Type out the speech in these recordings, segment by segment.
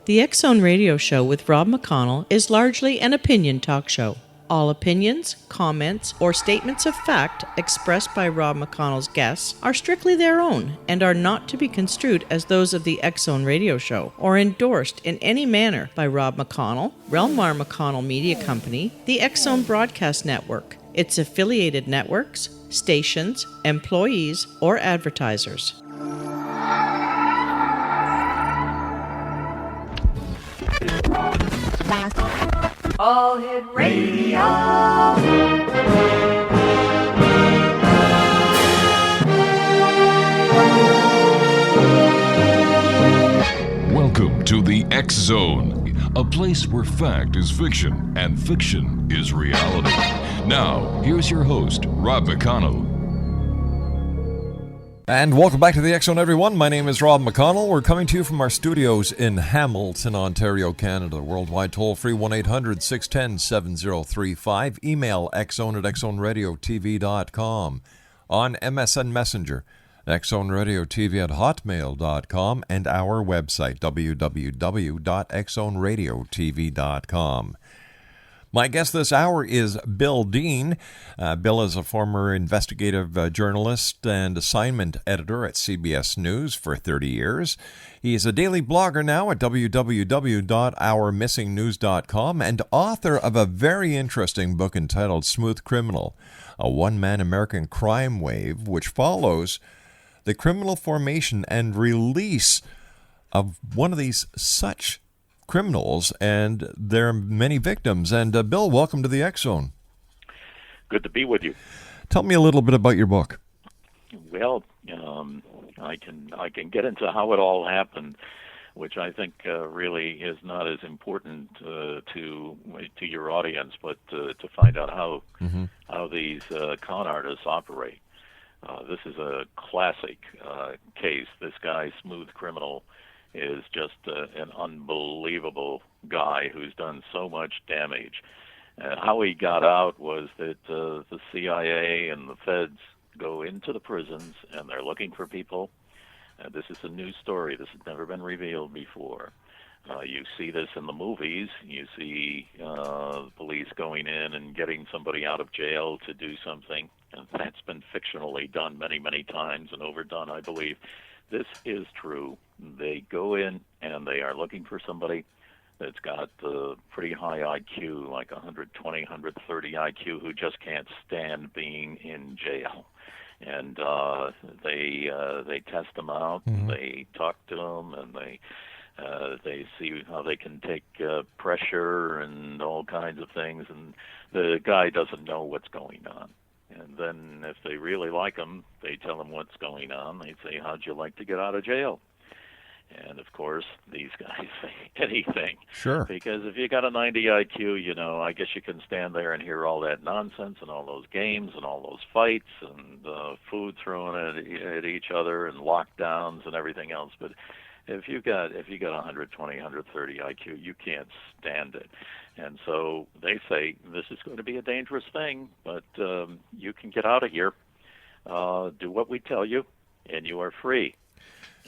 The X-Zone Radio Show with Rob McConnell is largely an opinion talk show. All opinions, comments, or statements of fact expressed by Rob McConnell's guests are strictly their own and are not to be construed as those of the X-Zone Radio Show or endorsed in any manner by Rob McConnell, Relmar McConnell Media Company, the X-Zone Broadcast Network, its affiliated networks, stations, employees, or advertisers. All Hit Radio. Welcome to the X-Zone, a place where fact is fiction and fiction is reality. Now, here's your host, Rob McConnell. And welcome back to the X-Zone, everyone. My name is Rob McConnell. We're coming to you from our studios in Hamilton, Ontario, Canada. Worldwide toll-free 1-800-610-7035. Email xzone@xzoneradiotv.com. On MSN Messenger, xzoneradiotv@hotmail.com, and our website, www.xzoneradiotv.com. My guest this hour is Bill Deane. Bill is a former investigative journalist and assignment editor at CBS News for 30 years. He is a daily blogger now at www.ourmissingnews.com and author of a very interesting book entitled Smooth Criminal, a one-man American crime wave, which follows the criminal formation and release of one of these such criminals, and there are many victims. And Bill, welcome to the X-Zone. Good to be with you. Tell me a little bit about your book. Well, I can get into how it all happened, which I think really is not as important to your audience, but to find out how these con artists operate. This is a classic case. This guy, Smooth Criminal, is just an unbelievable guy who's done so much damage. How he got out was that the CIA and the feds go into the prisons and they're looking for people. This is a new story. This has never been revealed before. You see this in the movies. You see the police going in and getting somebody out of jail to do something. And that's been fictionally done many, many times and overdone, I believe. This is true. They go in and they are looking for somebody that's got pretty high IQ, like 120, 130 IQ, who just can't stand being in jail. And they test them out, and they talk to them, and they see how they can take pressure and all kinds of things. And the guy doesn't know what's going on. And then if they really like him, they tell him what's going on. They say, how'd you like to get out of jail? And, of course, these guys say anything. Sure. Because if you got a 90 IQ, I guess you can stand there and hear all that nonsense and all those games and all those fights and food thrown at each other and lockdowns and everything else. But if you got 120, 130 IQ, you can't stand it. And so they say, this is going to be a dangerous thing, but you can get out of here, do what we tell you, and you are free.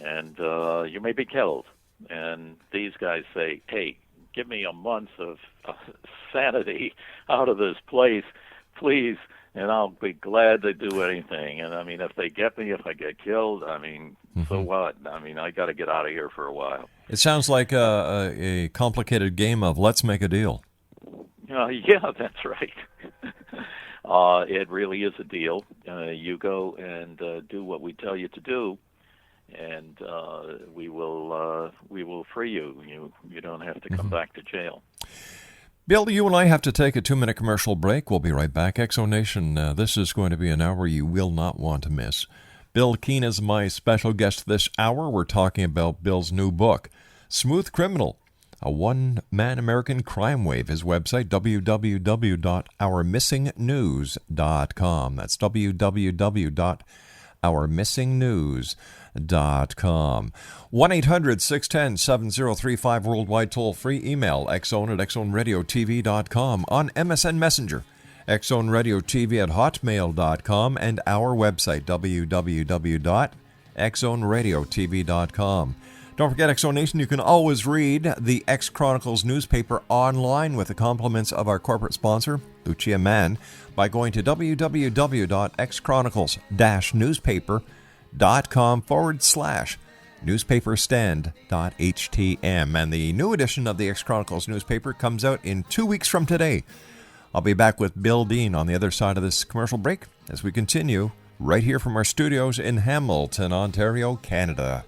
And you may be killed. And these guys say, hey, give me a month of sanity out of this place, please, and I'll be glad to do anything. And, I mean, if they get me, if I get killed, I mean, so what? I mean, I got to get out of here for a while. It sounds like a complicated game of let's make a deal. Yeah, that's right. It really is a deal. You go and do what we tell you to do, and we will free you. You don't have to come back to jail. Bill, you and I have to take a 2-minute commercial break. We'll be right back. X-Zone Nation, this is going to be an hour you will not want to miss. Bill Keane is my special guest this hour. We're talking about Bill's new book, Smooth Criminal, a one-man American crime wave. His website, www.ourmissingnews.com. That's www.ourmissingnews.com. 1-800-610-7035, worldwide toll-free. Email xzone@xzoneradiotv.com. On MSN Messenger, xzoneradiotv@hotmail.com, and our website, www.xzoneradiotv.com. Don't forget, X-Zone Nation, you can always read the X Chronicles newspaper online with the compliments of our corporate sponsor, Lucia Mann, by going to www.xchronicles-newspaper.com/newspaperstand.htm. And the new edition of the X Chronicles newspaper comes out in 2 weeks from today. I'll be back with Bill Deane on the other side of this commercial break as we continue right here from our studios in Hamilton, Ontario, Canada.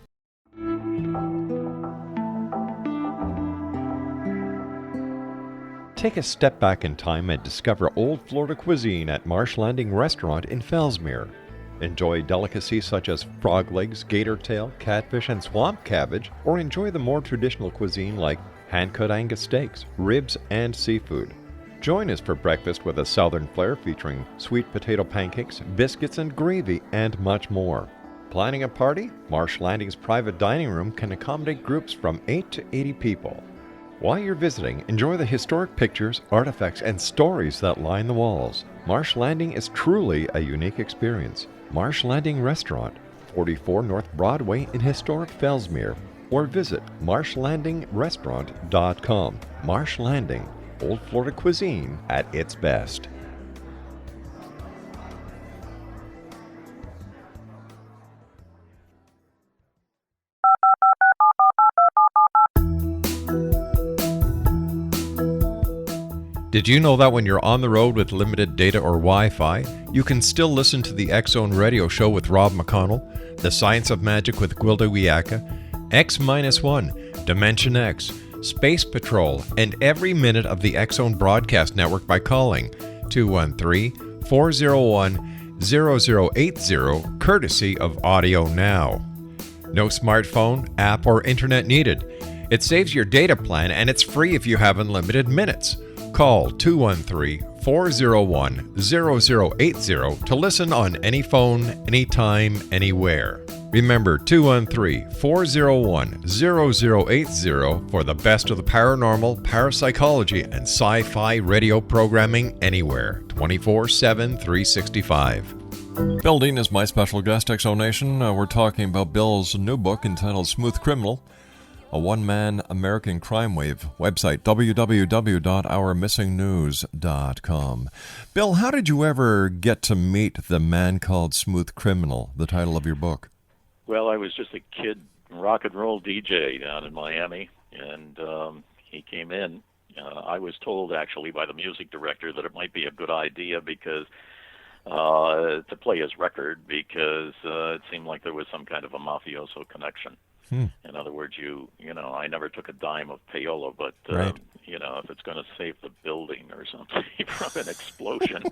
Take a step back in time and discover old Florida cuisine at Marsh Landing Restaurant in Fellsmere. Enjoy delicacies such as frog legs, gator tail, catfish, and swamp cabbage, or enjoy the more traditional cuisine like hand-cut Angus steaks, ribs, and seafood. Join us for breakfast with a southern flair featuring sweet potato pancakes, biscuits, and gravy, and much more. Planning a party? Marsh Landing's private dining room can accommodate groups from 8 to 80 people. While you're visiting, enjoy the historic pictures, artifacts, and stories that line the walls. Marsh Landing is truly a unique experience. Marsh Landing Restaurant, 44 North Broadway in historic Fellsmere, or visit marshlandingrestaurant.com. Marsh Landing, old Florida cuisine at its best. Did you know that when you're on the road with limited data or Wi-Fi, you can still listen to the X-Zone radio show with Rob McConnell, The Science of Magic with Gwilda Wiyaka, X-1, Dimension X, Space Patrol, and every minute of the X-Zone broadcast network by calling 213-401-0080, courtesy of Audio Now. No smartphone, app, or internet needed. It saves your data plan and it's free if you have unlimited minutes. Call 213-401-0080 to listen on any phone, anytime, anywhere. Remember 213-401-0080 for the best of the paranormal, parapsychology, and sci-fi radio programming anywhere, 24/7, 365. Bill Deane is my special guest, X-Zone Nation. We're talking about Bill's new book entitled Smooth Criminal, a one-man American crime wave. Website, www.ourmissingnews.com. Bill, how did you ever get to meet the man called Smooth Criminal, the title of your book? Well, I was just a kid rock and roll DJ down in Miami, and he came in. I was told, actually, by the music director that it might be a good idea because to play his record because it seemed like there was some kind of a mafioso connection. In other words, you know, I never took a dime of payola, but right. You know, if it's going to save the building or something from an explosion,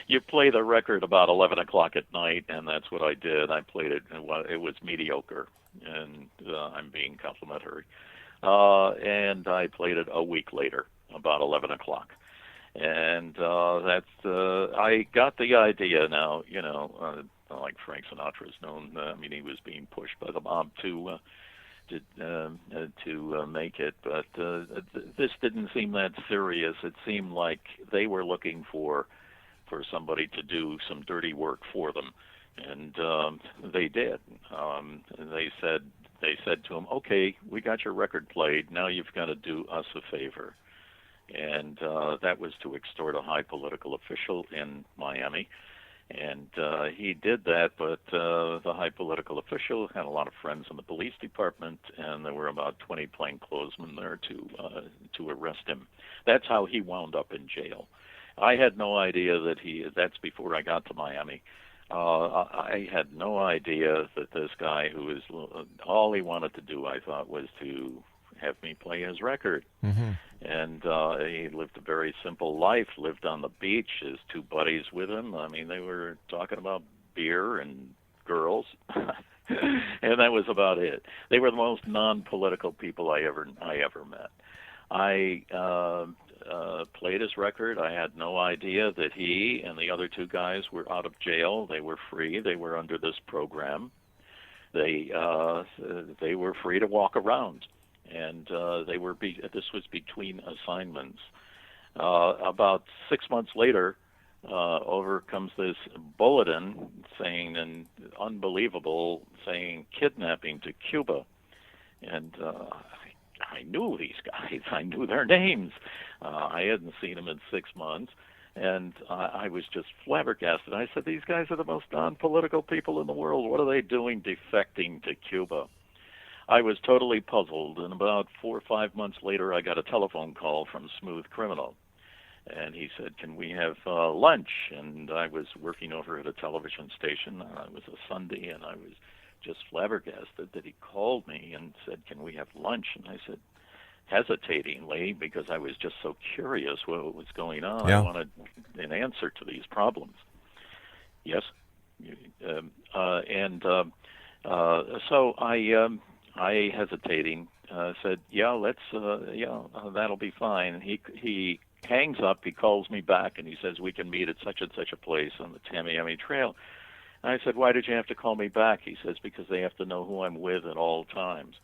you play the record about 11 o'clock at night, and that's what I did. I played it, and it was mediocre, and I'm being complimentary. And I played it a week later, about 11 o'clock. And I got the idea now, you know, like Frank Sinatra's known. I mean, he was being pushed by the mob to make it, but this didn't seem that serious. It seemed like they were looking for somebody to do some dirty work for them, and they did. They said to him, "Okay, we got your record played. Now you've got to do us a favor." And that was to extort a high political official in Miami. And he did that, but the high political official had a lot of friends in the police department, and there were about 20 plainclothesmen there to arrest him. That's how he wound up in jail. I had no idea that's before I got to Miami. I had no idea that this guy who was, all he wanted to do, I thought, was to have me play his record. Mm-hmm. And he lived a very simple life, lived on the beach, his two buddies with him. I mean, they were talking about beer and girls, and that was about it. They were the most non-political people I ever met. I played his record. I had no idea that he and the other two guys were out of jail. They were free. They were under this program. They were free to walk around. And this was between assignments. About 6 months later, over comes this bulletin saying, and unbelievable, saying kidnapping to Cuba. And I knew these guys. I knew their names. I hadn't seen them in 6 months. And I was just flabbergasted. I said, these guys are the most non-political people in the world. What are they doing defecting to Cuba? I was totally puzzled, and about 4 or 5 months later, I got a telephone call from Smooth Criminal. And he said, can we have lunch? And I was working over at a television station. It was a Sunday, and I was just flabbergasted that he called me and said, can we have lunch? And I said, hesitatingly, because I was just so curious what was going on. Yeah. I wanted an answer to these problems. Yes. So I hesitating said, that'll be fine. He hangs up. He calls me back and he says, we can meet at such and such a place on the Tamiami Trail. And I said, why did you have to call me back? He says, because they have to know who I'm with at all times.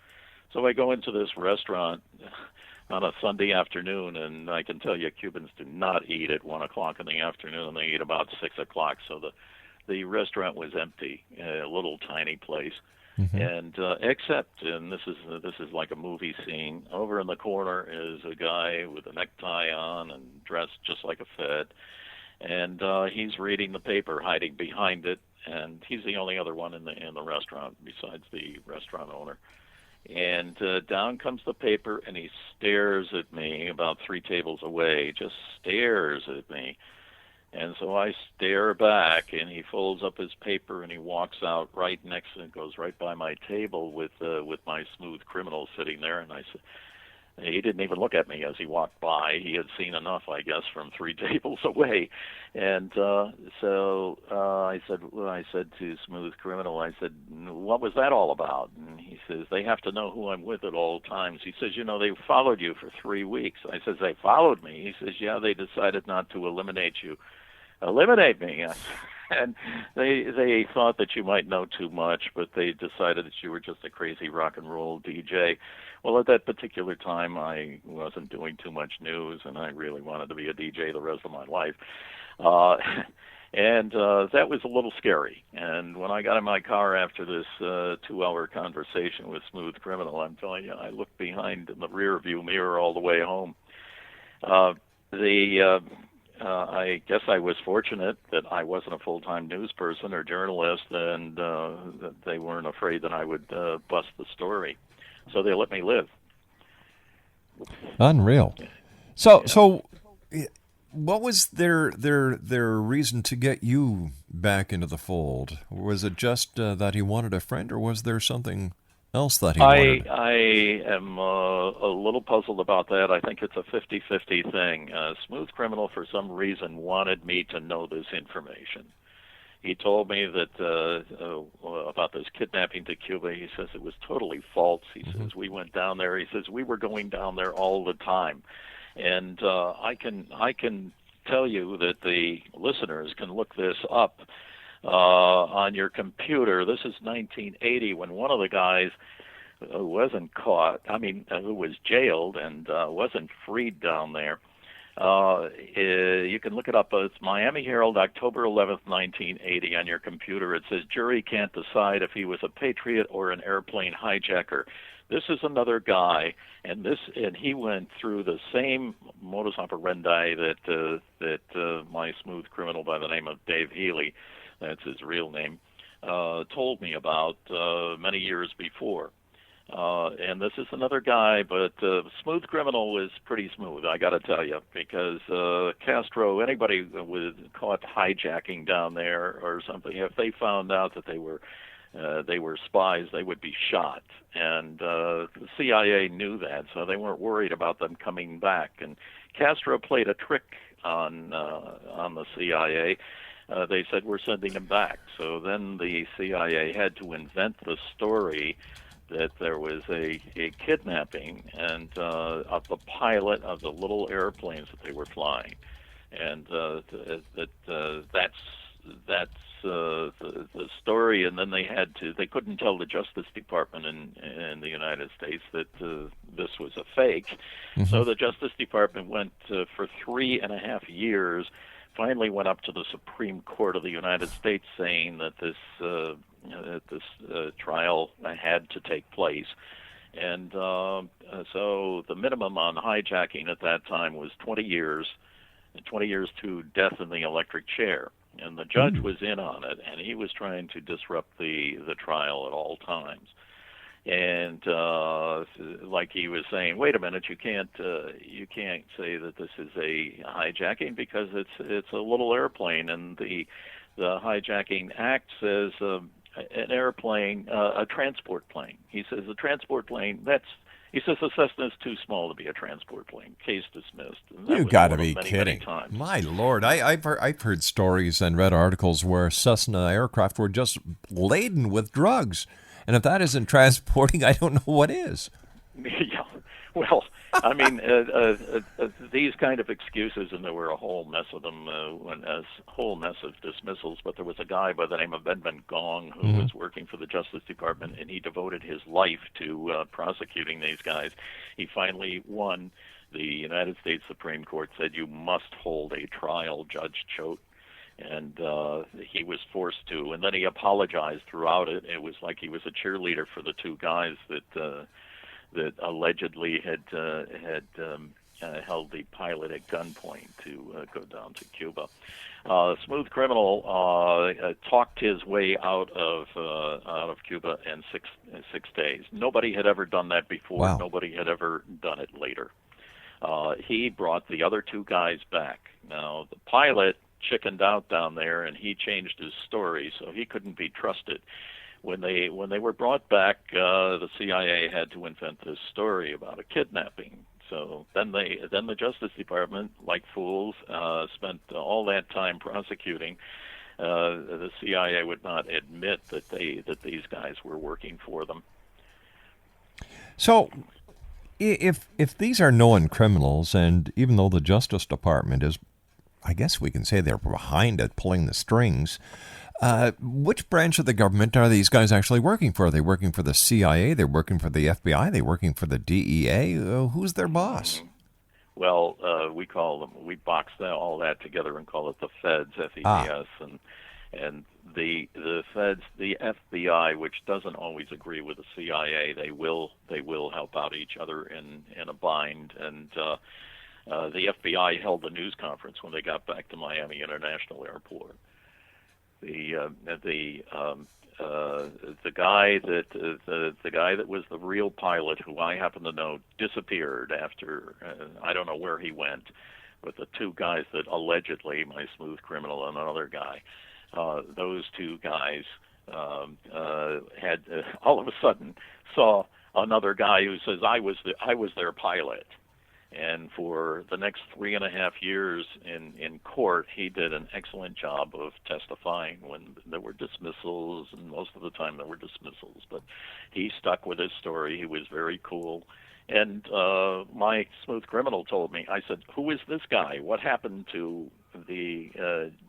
So I go into this restaurant on a Sunday afternoon, and I can tell you Cubans do not eat at 1 o'clock in the afternoon. They eat about 6 o'clock. So the restaurant was empty, a little tiny place. Mm-hmm. And and this is like a movie scene. Over in the corner is a guy with a necktie on and dressed just like a Fed. And he's reading the paper, hiding behind it. And he's the only other one in the restaurant besides the restaurant owner. And down comes the paper, and he stares at me about 3 tables away, just stares at me. And so I stare back, and he folds up his paper, and he walks out right next and goes right by my table with my Smooth Criminal sitting there. And I said, he didn't even look at me as he walked by. He had seen enough, I guess, from 3 tables away. And so I said to Smooth Criminal, I said, what was that all about? And he says, they have to know who I'm with at all times. He says, they followed you for 3 weeks. I says, they followed me? He says, yeah, they decided not to eliminate you. Eliminate me? And they thought that you might know too much, but they decided that you were just a crazy rock and roll DJ. Well, at that particular time, I wasn't doing too much news, and I really wanted to be a DJ the rest of my life. And that was a little scary. And when I got in my car after this 2-hour conversation with Smooth Criminal, I'm telling you, I looked behind in the rear view mirror all the way home. I guess I was fortunate that I wasn't a full-time news person or journalist, and that they weren't afraid that I would bust the story. So they let me live. Unreal. So what was their reason to get you back into the fold? Was it just that he wanted a friend, or was there something else that he wanted? I am a little puzzled about that. I think it's a 50-50 thing. Smooth Criminal, for some reason, wanted me to know this information. He told me that about this kidnapping to Cuba. He says it was totally false. He says we went down there. He says we were going down there all the time. And I can tell you that the listeners can look this up on your computer. This is 1980 when one of the guys who wasn't caught, who was jailed and wasn't freed down there. You can look it up. It's Miami Herald, October 11th, 1980 on your computer. It says, jury can't decide if he was a patriot or an airplane hijacker. This is another guy, and he went through the same modus operandi that my Smooth Criminal by the name of Dave Healy, that's his real name, told me about many years before. And this is another guy, but Smooth Criminal was pretty smooth, I got to tell you, because Castro, anybody was caught hijacking down there or something, if they found out that they were spies, they would be shot. And the CIA knew that, so they weren't worried about them coming back. And Castro played a trick on the CIA. They said, we're sending him back. So then the CIA had to invent the story that there was a kidnapping and of the pilot of the little airplanes that they were flying. And that's the story. And then they couldn't tell the Justice Department in the United States that this was a fake. Mm-hmm. So the Justice Department went for 3.5 years, finally went up to the Supreme Court of the United States saying that this trial had to take place. And so the minimum on hijacking at that time was 20 years, and 20 years to death in the electric chair. And the judge was in on it, and he was trying to disrupt the trial at all times. And like he was saying, wait a minute, you can't say that this is a hijacking because it's a little airplane, and the Hijacking Act says an airplane, a transport plane. He says a transport plane, he says the Cessna is too small to be a transport plane. Case dismissed. You got to be kidding. My Lord, I've heard stories and read articles where Cessna aircraft were just laden with drugs. And if that isn't transporting, I don't know what is. Yeah. Well, I mean, these kind of excuses, and there were a whole mess of them, a whole mess of dismissals, but there was a guy by the name of Edmund Gong who was working for the Justice Department, and he devoted his life to prosecuting these guys. He finally won. The United States Supreme Court said you must hold a trial, Judge Choate, and he was forced to, and then he apologized throughout it. It was like he was a cheerleader for the two guys that allegedly had held the pilot at gunpoint to go down to Cuba. Smooth Criminal talked his way out of Cuba in six days. Nobody had ever done that before. Wow. Nobody had ever done it later. He brought the other two guys back. Now, the pilot chickened out down there, and he changed his story, so he couldn't be trusted. When they were brought back, the CIA had to invent this story about a kidnapping. So then the Justice Department, like fools, spent all that time prosecuting. The CIA would not admit that these guys were working for them. So, if these are known criminals, and even though the Justice Department is, I guess we can say they're behind it, pulling the strings. Which branch of the government are these guys actually working for? Are they working for the CIA? They're working for the FBI? Are they working for the DEA? Who's their boss? Well, we box all that together and call it the Feds, FEDS, and the Feds, the FBI, which doesn't always agree with the CIA, they will help out each other in a bind. And the FBI held a news conference when they got back to Miami International Airport. The guy that was the real pilot, who I happen to know, disappeared after I don't know where he went. But the two guys that allegedly, my Smooth Criminal and another guy, those two guys had all of a sudden saw another guy who says I was their pilot. And for the next 3.5 years in court, he did an excellent job of testifying when there were dismissals, and most of the time there were dismissals. But he stuck with his story. He was very cool. And my Smooth Criminal told me, I said, who is this guy? What happened to the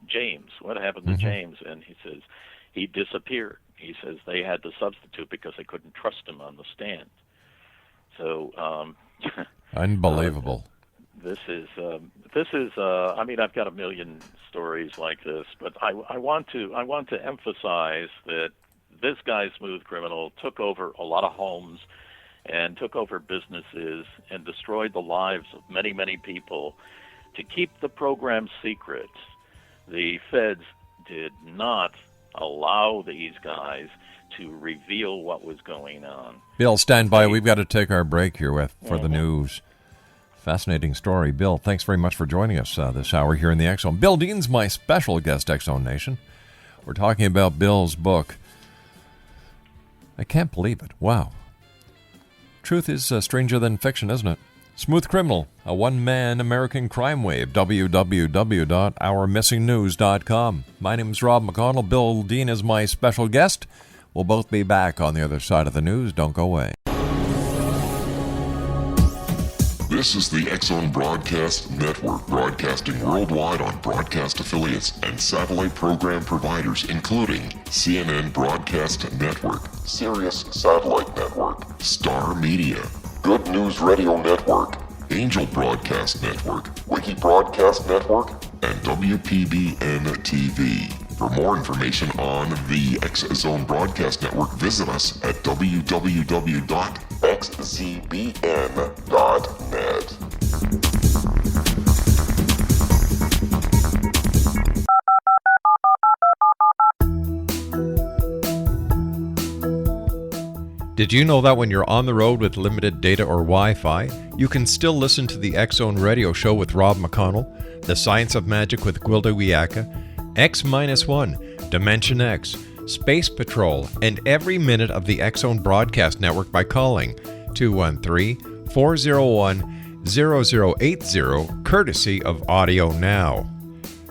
James? What happened to James? And he says, he disappeared. He says they had to substitute because they couldn't trust him on the stand. So... Unbelievable. This is. I mean, I've got a million stories like this, but I want to emphasize that this guy, Smooth Criminal, took over a lot of homes and took over businesses and destroyed the lives of many, many people to keep the program secret. The Feds did not allow these guys to reveal what was going on. Bill, stand by. We've got to take our break here for the news. Fascinating story. Bill, thanks very much for joining us this hour here in the X Zone. Bill Deane's my special guest, X Zone Nation. We're talking about Bill's book. I can't believe it. Wow. Truth is stranger than fiction, isn't it? Smooth Criminal, a one-man American crime wave. www.ourmissingnews.com. My name's Rob McConnell. Bill Deane is my special guest. We'll both be back on the other side of the news. Don't go away. This is the X Zone Broadcast Network, broadcasting worldwide on broadcast affiliates and satellite program providers, including CNN Broadcast Network, Sirius Satellite Network, Star Media, Good News Radio Network, Angel Broadcast Network, Wiki Broadcast Network, and WPBN TV. For more information on the X Zone Broadcast Network, visit us at www.xzbn.net. Did you know that when you're on the road with limited data or Wi-Fi, you can still listen to the X Zone Radio Show with Rob McConnell, The Science of Magic with Gwilda Wiyaka, X-1, Dimension X, Space Patrol, and every minute of the X Zone Broadcast Network by calling 213-401-0080, courtesy of Audio Now.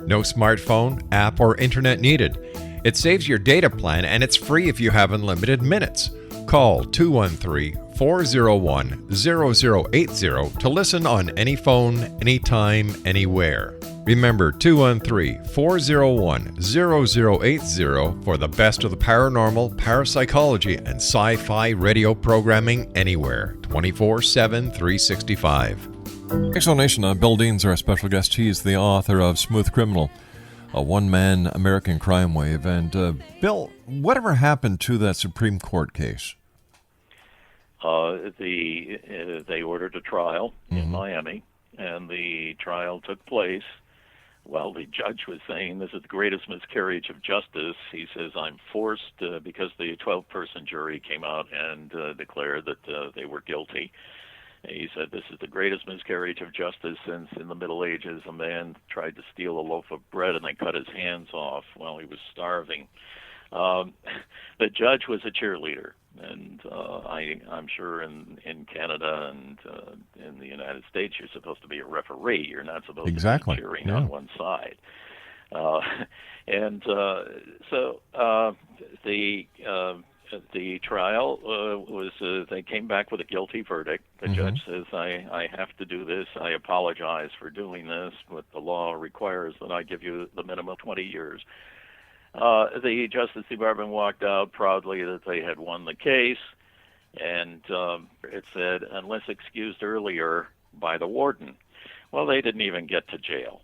No smartphone, app, or internet needed. It saves your data plan and it's free if you have unlimited minutes. Call 213-401-0080 to listen on any phone, anytime, anywhere. Remember 213-401-0080 for the best of the paranormal, parapsychology, and sci-fi radio programming anywhere, 24/7, 365. Explanation. Bill Deane's our special guest. He is the author of Smooth Criminal, a one-man American crime wave. And Bill, whatever happened to that Supreme Court case? They ordered a trial in Miami, and the trial took place. Well, the judge was saying this is the greatest miscarriage of justice. He says, I'm forced, because the 12-person jury came out and declared that they were guilty. He said, this is the greatest miscarriage of justice since in the Middle Ages a man tried to steal a loaf of bread and they cut his hands off while he was starving. The judge was a cheerleader, and I'm sure in Canada and in the United States you're supposed to be a referee. You're not supposed to be cheering on one side. The trial was, they came back with a guilty verdict. The judge says, I have to do this. I apologize for doing this, but the law requires that I give you the minimum 20 years. The Justice Department walked out proudly that they had won the case, and it said, unless excused earlier by the warden. Well, they didn't even get to jail.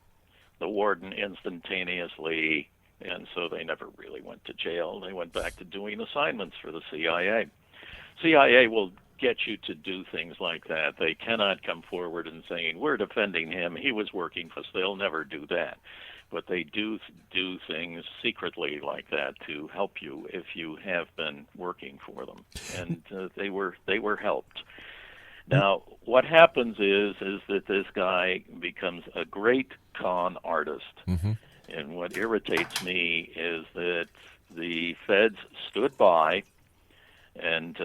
The warden instantaneously, and so they never really went to jail. They went back to doing assignments for the CIA. CIA will get you to do things like that. They cannot come forward and saying, we're defending him, he was working for us. They'll never do that. But they do things secretly like that to help you if you have been working for them. And they were helped. Now, what happens is that this guy becomes a great con artist. And what irritates me is that the feds stood by, and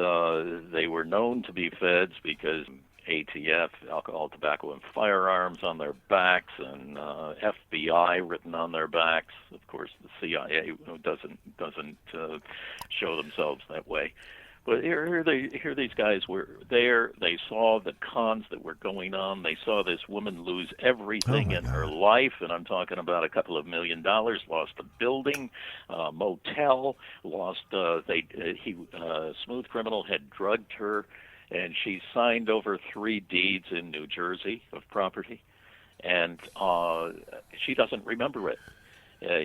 they were known to be feds because ATF, alcohol, tobacco, and firearms on their backs, and FBI written on their backs. Of course, the CIA doesn't show themselves that way. But here these guys were there. They saw the cons that were going on. They saw this woman lose everything in her life, and I'm talking about a couple of $1 million. Lost a building, motel. Lost. Smooth Criminal had drugged her, and she signed over 3 deeds in New Jersey of property, and she doesn't remember it.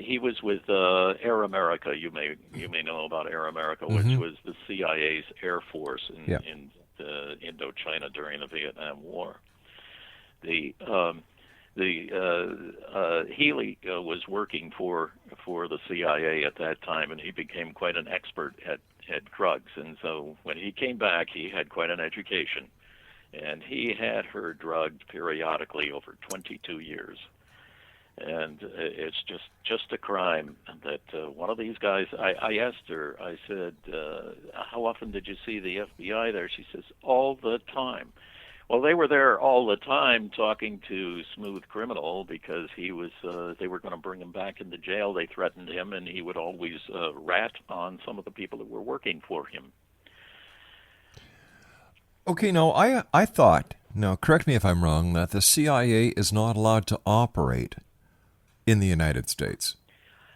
He was with Air America. You may know about Air America, which was the CIA's air force in Indochina during the Vietnam War. Healy was working for the CIA at that time, and he became quite an expert at drugs. And so when he came back, he had quite an education, and he had her drugged periodically over 22 years. And it's just a crime that one of these guys, I asked her, I said, how often did you see the FBI there? She says, all the time. Well, they were there all the time talking to Smooth Criminal because he was, they were going to bring him back into jail. They threatened him, and he would always rat on some of the people that were working for him. Okay, now, I thought, now correct me if I'm wrong, that the CIA is not allowed to operate in the United States.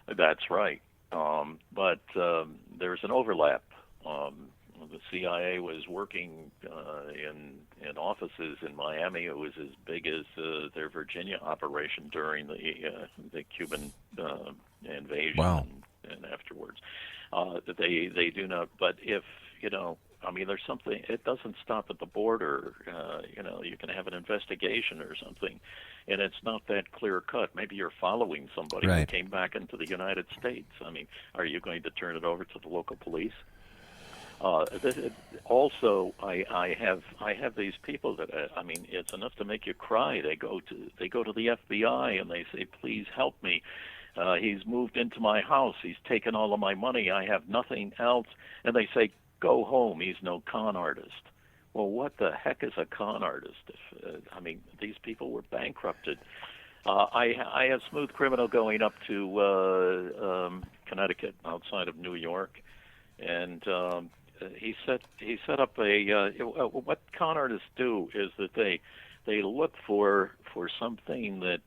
That's right. But there's an overlap. the CIA was working in offices in Miami. It was as big as their Virginia operation during the Cuban invasion. Wow. And afterwards. They do not. But if there's something. It doesn't stop at the border. You can have an investigation or something, and it's not that clear cut. Maybe you're following somebody who Right. came back into the United States. Are you going to turn it over to the local police? Also, I have these people that it's enough to make you cry. They go to the FBI and they say, "Please help me. He's moved into my house. He's taken all of my money. I have nothing else." And they say, "Go home. He's no con artist." Well, what the heck is a con artist? These people were bankrupted. I have Smooth Criminal going up to Connecticut, outside of New York, and he set up what con artists do is that they look for something that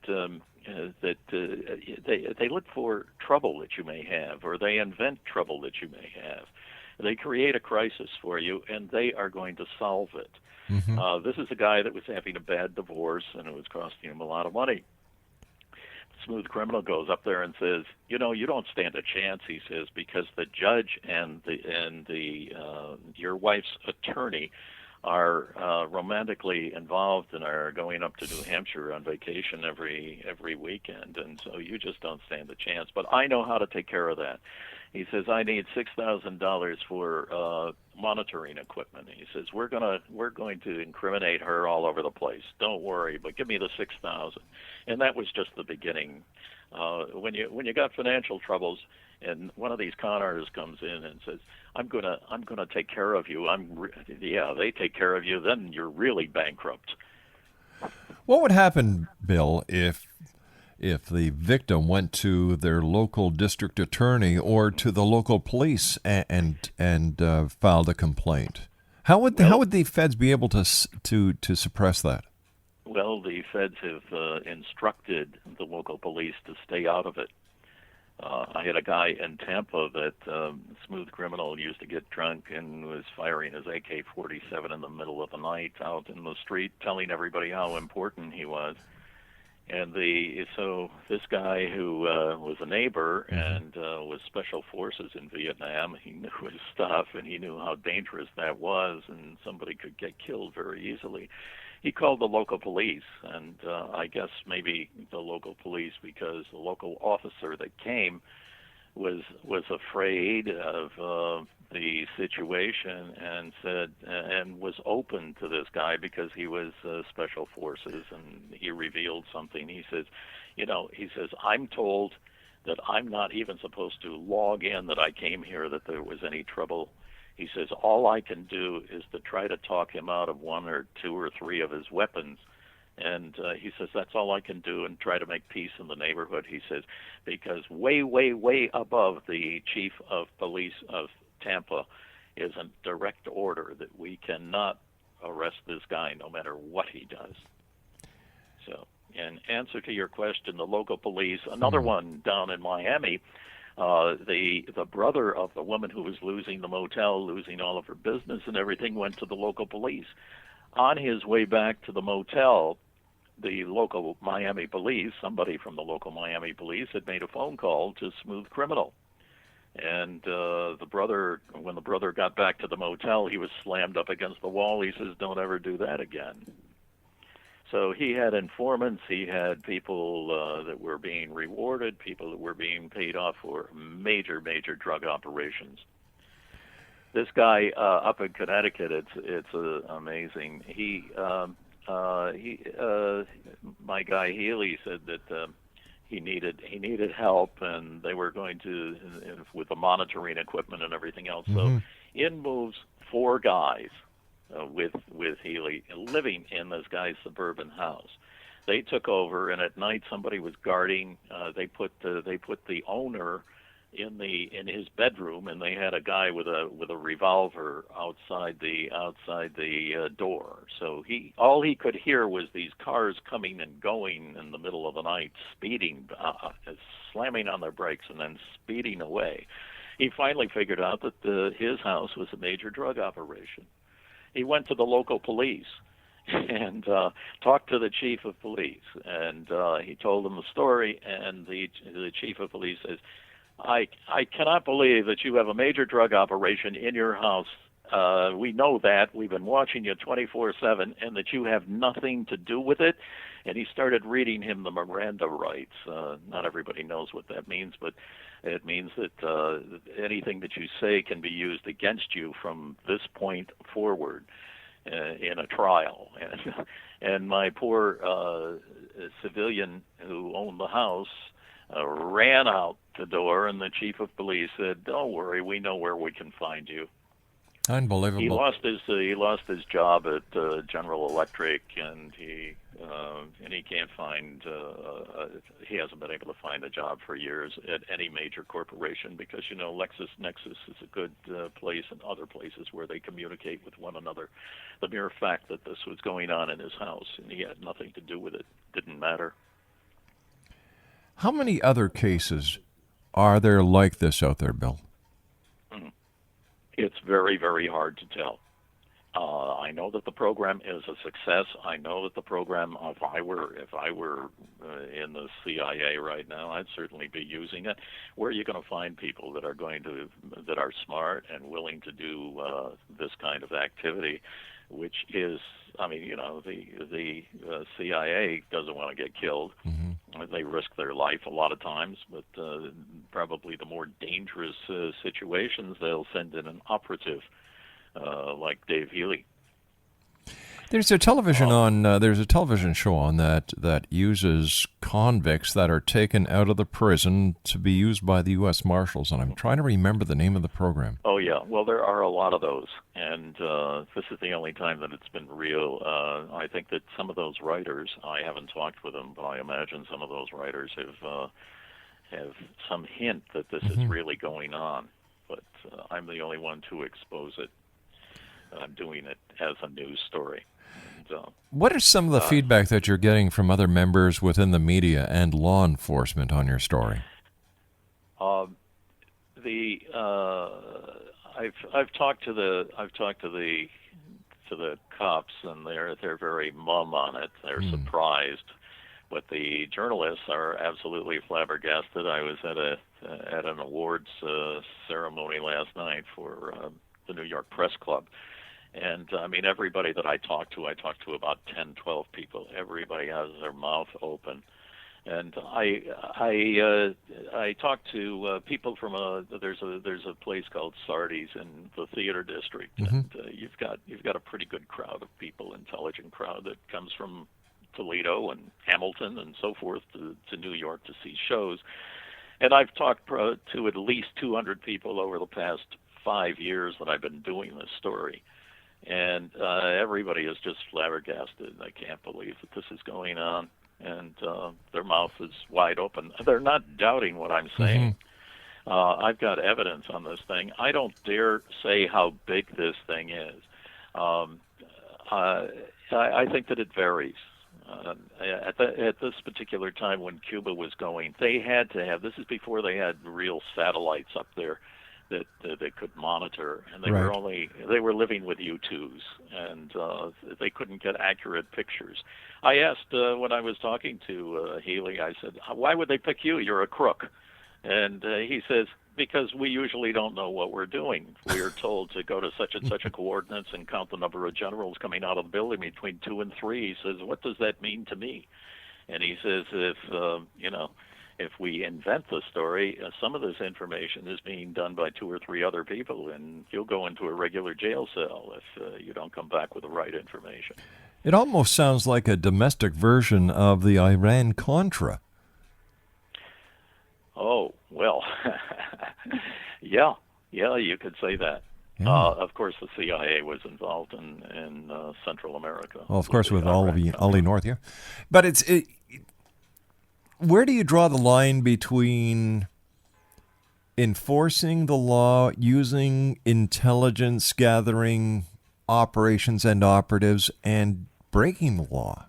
they look for trouble that you may have, or they invent trouble that you may have. They create a crisis for you, and they are going to solve it. Mm-hmm. This is a guy that was having a bad divorce, and it was costing him a lot of money. Smooth Criminal goes up there and says, "You don't stand a chance," he says, "because the judge and your wife's attorney are romantically involved and are going up to New Hampshire on vacation every weekend, and so you just don't stand a chance. But I know how to take care of that." He says, "I need $6,000 for monitoring equipment." He says, "We're going to incriminate her all over the place. Don't worry, but give me the $6,000." And that was just the beginning. When you got financial troubles, and one of these con artists comes in and says, I'm gonna take care of you. They take care of you. Then you're really bankrupt. What would happen, Bill, if the victim went to their local district attorney or to the local police and filed a complaint? How would the feds be able to suppress that? Well, the feds have instructed the local police to stay out of it. I had a guy in Tampa that Smooth Criminal used to get drunk and was firing his AK-47 in the middle of the night out in the street, telling everybody how important he was. And so this guy who was a neighbor and was special forces in Vietnam, he knew his stuff and he knew how dangerous that was, and somebody could get killed very easily. He called the local police, and I guess maybe the local police, because the local officer that came was afraid of the situation and was open to this guy because he was special forces, and he revealed something. He says, I'm told that I'm not even supposed to log in that I came here, that there was any trouble. He says, all I can do is to try to talk him out of one or two or three of his weapons. And he says, that's all I can do, and try to make peace in the neighborhood, he says, because way, way, way above the chief of police of Tampa is a direct order that we cannot arrest this guy no matter what he does. So, in answer to your question, the local police, another one down in Miami, the brother of the woman who was losing the motel, losing all of her business and everything, went to the local police. On his way back to the motel, the local Miami police, somebody from the local Miami police, had made a phone call to Smooth Criminal. And when the brother got back to the motel, he was slammed up against the wall. He says, don't ever do that again. So he had informants, he had people that were being rewarded, people that were being paid off for major, major drug operations. This guy up in Connecticut, it's amazing. My guy Healy said that he needed help, and they were going to with the monitoring equipment and everything else. So in moves 4 guys with Healy living in this guy's suburban house. They took over, and at night somebody was guarding. They put the owner in his bedroom, and they had a guy with a revolver outside the door. So all he could hear was these cars coming and going in the middle of the night, speeding, slamming on their brakes, and then speeding away. he finally figured out that his house was a major drug operation. He went to the local police and talked to the chief of police, and he told them the story, and the chief of police says, I cannot believe that you have a major drug operation in your house. We know that. We've been watching you 24/7, and that you have nothing to do with it. And he started reading him the Miranda rights. Not everybody knows what that means, but it means that anything that you say can be used against you from this point forward in a trial. And my poor civilian who owned the house ran out the door, and the chief of police said, "Don't worry, we know where we can find you." Unbelievable. He lost his job at General Electric, and he can't find he hasn't been able to find a job for years at any major corporation, because LexisNexis is a good place, and other places where they communicate with one another. The mere fact that this was going on in his house and he had nothing to do with it didn't matter. How many other cases are there like this out there, Bill? It's very, very hard to tell. I know that the program is a success. I know that the program, if I were in the CIA right now, I'd certainly be using it. Where are you going to find people that are smart and willing to do this kind of activity, which is, the CIA doesn't want to get killed. Mm-hmm. They risk their life a lot of times, but probably the more dangerous situations, they'll send in an operative like Dave Healy. There's a television show on that uses convicts that are taken out of the prison to be used by the U.S. Marshals, and I'm trying to remember the name of the program. Oh yeah, well there are a lot of those, and this is the only time that it's been real. I think that some of those writers, I haven't talked with them, but I imagine some of those writers have some hint that this is really going on. But I'm the only one to expose it. I'm doing it as a news story. What are some of the feedback that you're getting from other members within the media and law enforcement on your story? I've talked to the cops, and they're very mum on it. They're surprised, but the journalists are absolutely flabbergasted. I was at an awards ceremony last night for the New York Press Club. And, everybody that I talked to about 10, 12 people. Everybody has their mouth open. And I talked to people from there's a place called Sardi's in the theater district. Mm-hmm. And you've got a pretty good crowd of people, intelligent crowd that comes from Toledo and Hamilton and so forth to New York to see shows. And I've talked to at least 200 people over the past 5 years that I've been doing this story. And everybody is just flabbergasted. I can't believe that this is going on. And their mouth is wide open. They're not doubting what I'm saying. Mm-hmm. I've got evidence on this thing. I don't dare say how big this thing is. I think that it varies. At this particular time when Cuba was going, they had to have, this is before they had real satellites up there that they could monitor, and they were living with U-2s, and they couldn't get accurate pictures. I asked when I was talking to Healy, I said, "Why would they pick you? You're a crook." And he says, "Because we usually don't know what we're doing. We are told to go to such and such a coordinates and count the number of generals coming out of the building between 2 and 3. He says, "What does that mean to me?" And he says, if we invent the story, some of this information is being done by 2 or 3 other people, and you'll go into a regular jail cell if you don't come back with the right information. It almost sounds like a domestic version of the Iran-Contra. Oh, well, yeah, you could say that. Yeah. Of course, the CIA was involved in Central America. Well, of course, with Ali North, yeah. But where do you draw the line between enforcing the law, using intelligence gathering operations and operatives, and breaking the law?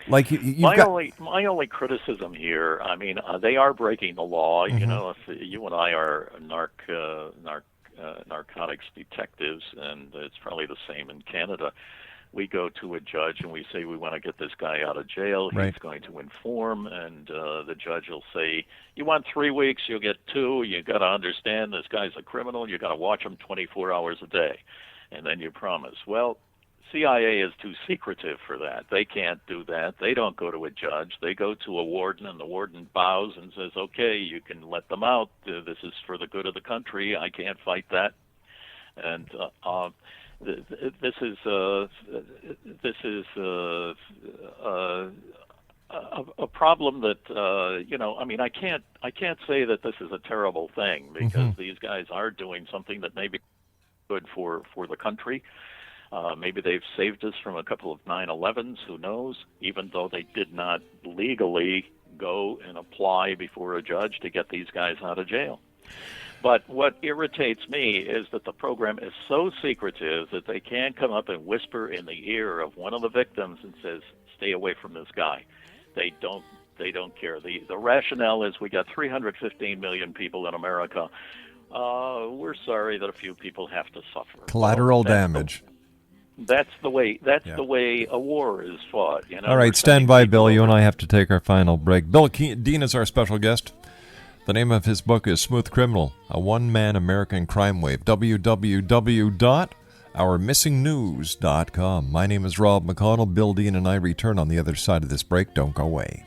Like you've My got. my only criticism here, I mean, they are breaking the law. You know, if you and I are narcotics detectives, and it's probably the same in Canada. We go to a judge and we say we want to get this guy out of jail. Right. He's going to inform, and the judge will say, "You want 3 weeks? You'll get 2. You got to understand this guy's a criminal. You got to watch him 24 hours a day," and then you promise. Well, CIA is too secretive for that. They can't do that. They don't go to a judge. They go to a warden, and the warden bows and says, "Okay, you can let them out. This is for the good of the country. I can't fight that." And this is a problem that you know. I mean, I can't say that this is a terrible thing, because these guys are doing something that may be good for the country. Maybe they've saved us from a couple of 9/11s, who knows, even though they did not legally go and apply before a judge to get these guys out of jail. But what irritates me is that the program is so secretive that they can't come up and whisper in the ear of one of the victims and says, "Stay away from this guy." They don't care. The rationale is, we got 315 million people in America. We're sorry that a few people have to suffer. Collateral damage. That's the way a war is fought. You know? All right, stand by, Bill. You and I have to take our final break. Deane is our special guest. The name of his book is Smooth Criminal, a one-man American crime wave. www.ourmissingnews.com. My name is Rob McConnell. Bill Deane and I return on the other side of this break. Don't go away.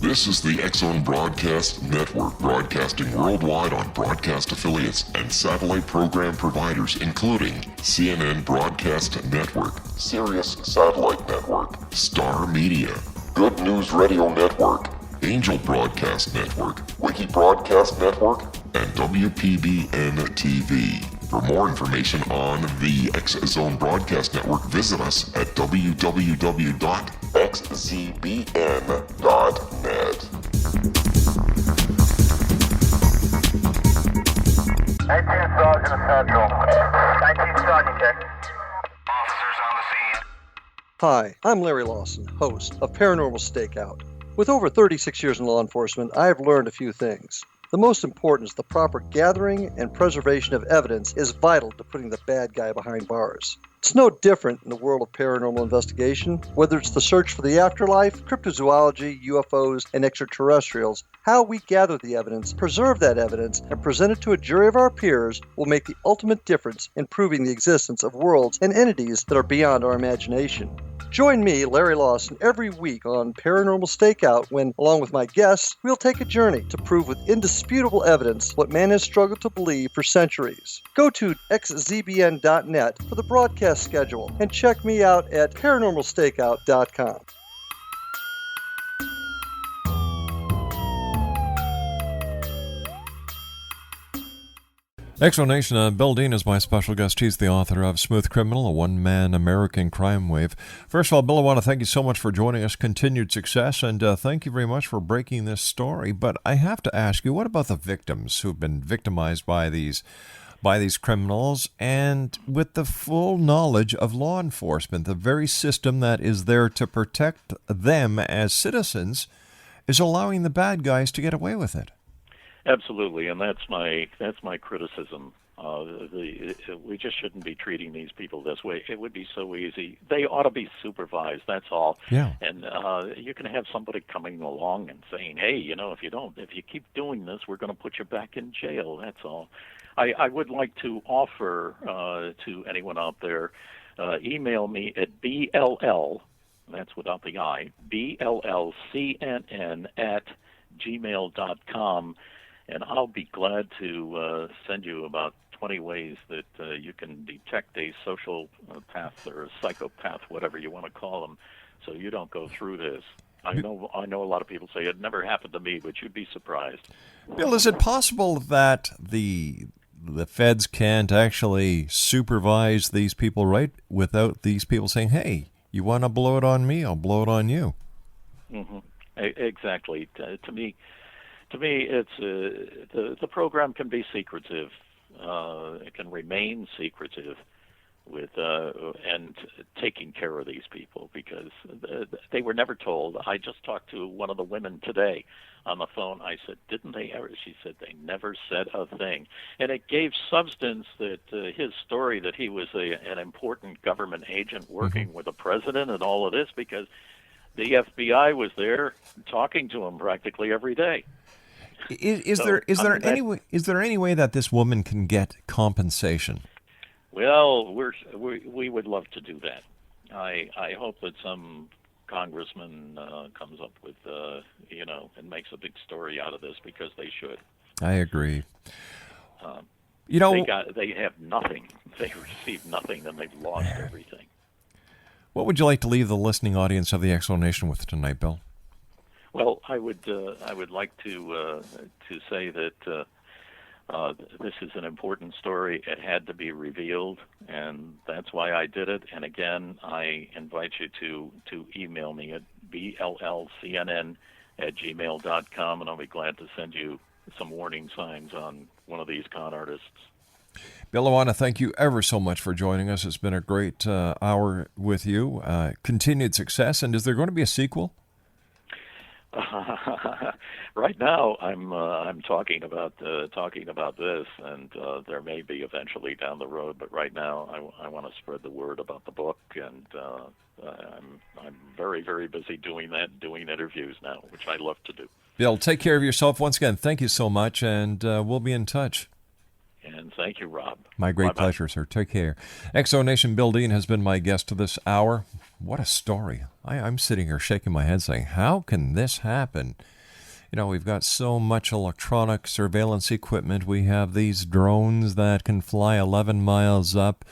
This is the X-Zone Broadcast Network, broadcasting worldwide on broadcast affiliates and satellite program providers, including CNN Broadcast Network, Sirius Satellite Network, Star Media, Good News Radio Network, Angel Broadcast Network, Wiki Broadcast Network, and WPBN TV. For more information on the X-Zone Broadcast Network, visit us at www.xzbn.net. 18 Sergeant Central. 19 Sergeant check. Officers on the scene. Hi, I'm Larry Lawson, host of Paranormal Stakeout. With over 36 years in law enforcement, I have learned a few things. The most important is the proper gathering and preservation of evidence is vital to putting the bad guy behind bars. It's no different in the world of paranormal investigation. Whether it's the search for the afterlife, cryptozoology, UFOs, and extraterrestrials, how we gather the evidence, preserve that evidence, and present it to a jury of our peers will make the ultimate difference in proving the existence of worlds and entities that are beyond our imagination. Join me, Larry Lawson, every week on Paranormal Stakeout when, along with my guests, we'll take a journey to prove with indisputable evidence what man has struggled to believe for centuries. Go to xzbn.net for the broadcast schedule and check me out at paranormalstakeout.com. Explanation, Bill Deane is my special guest. He's the author of Smooth Criminal, a one-man American crime wave. First of all, Bill, I want to thank you so much for joining us. Continued success, and thank you very much for breaking this story. But I have to ask you, what about the victims who've been victimized by these criminals, and with the full knowledge of law enforcement, the very system that is there to protect them as citizens is allowing the bad guys to get away with it? Absolutely, and that's my criticism. We just shouldn't be treating these people this way. It would be so easy. They ought to be supervised. That's all. Yeah. And you can have somebody coming along and saying, "Hey, you know, if you keep doing this, we're going to put you back in jail." That's all. I would like to offer to anyone out there, email me at BLL. That's without the I. BLLCNN@gmail.com. And I'll be glad to send you about 20 ways that you can detect a social path or a psychopath, whatever you want to call them, so you don't go through this. I know a lot of people say it never happened to me, but you'd be surprised. Bill, is it possible that the feds can't actually supervise these people right without these people saying, "Hey, you want to blow it on me? I'll blow it on you"? Mm-hmm. Exactly. To me, it's the program can be secretive. It can remain secretive. and taking care of these people, because they were never told. I just talked to one of the women today on the phone. I said, didn't they ever? She said they never said a thing. And it gave substance that his story that he was an important government agent working with the president and all of this, because the FBI was there talking to him practically every day. Is there any way that this woman can get compensation? Well, we would love to do that. I hope that some congressman comes up with and makes a big story out of this, because they should. I agree. They have nothing. They received nothing, and they've lost everything. What would you like to leave the listening audience of the X Zone Nation with tonight, Bill? Well, I would like to say that this is an important story. It had to be revealed, and that's why I did it. And again, I invite you to email me at bllcnn@gmail.com, and I'll be glad to send you some warning signs on one of these con artists. Bill, I want to thank you ever so much for joining us. It's been a great hour with you. Continued success. And is there going to be a sequel? Right now, I'm talking about this, and there may be eventually down the road. But right now, I want to spread the word about the book, and I'm very, very busy doing interviews now, which I love to do. Bill, take care of yourself. Once again, thank you so much, and we'll be in touch. And thank you, Rob. My great pleasure, sir. Take care. X Zone Nation, Bill Deane has been my guest this hour. What a story. I'm sitting here shaking my head saying, how can this happen? We've got so much electronic surveillance equipment. We have these drones that can fly 11 miles up.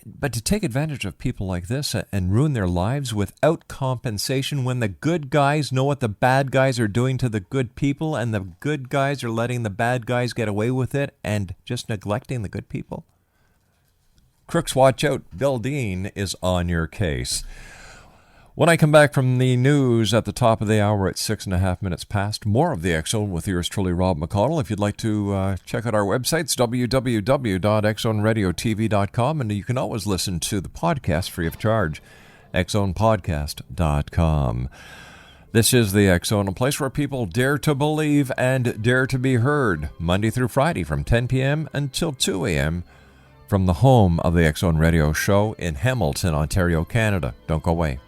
But to take advantage of people like this and ruin their lives without compensation, when the good guys know what the bad guys are doing to the good people, and the good guys are letting the bad guys get away with it and just neglecting the good people? Crooks, watch out. Bill Deane is on your case. When I come back from the news at the top of the hour at 6.5 minutes past, more of the X Zone with yours truly, Rob McConnell. If you'd like to check out our websites, www.xzoneradiotv.com, and you can always listen to the podcast free of charge, xzonepodcast.com. This is the X Zone, a place where people dare to believe and dare to be heard, Monday through Friday from 10 p.m. until 2 a.m. from the home of the X Zone Radio Show in Hamilton, Ontario, Canada. Don't go away.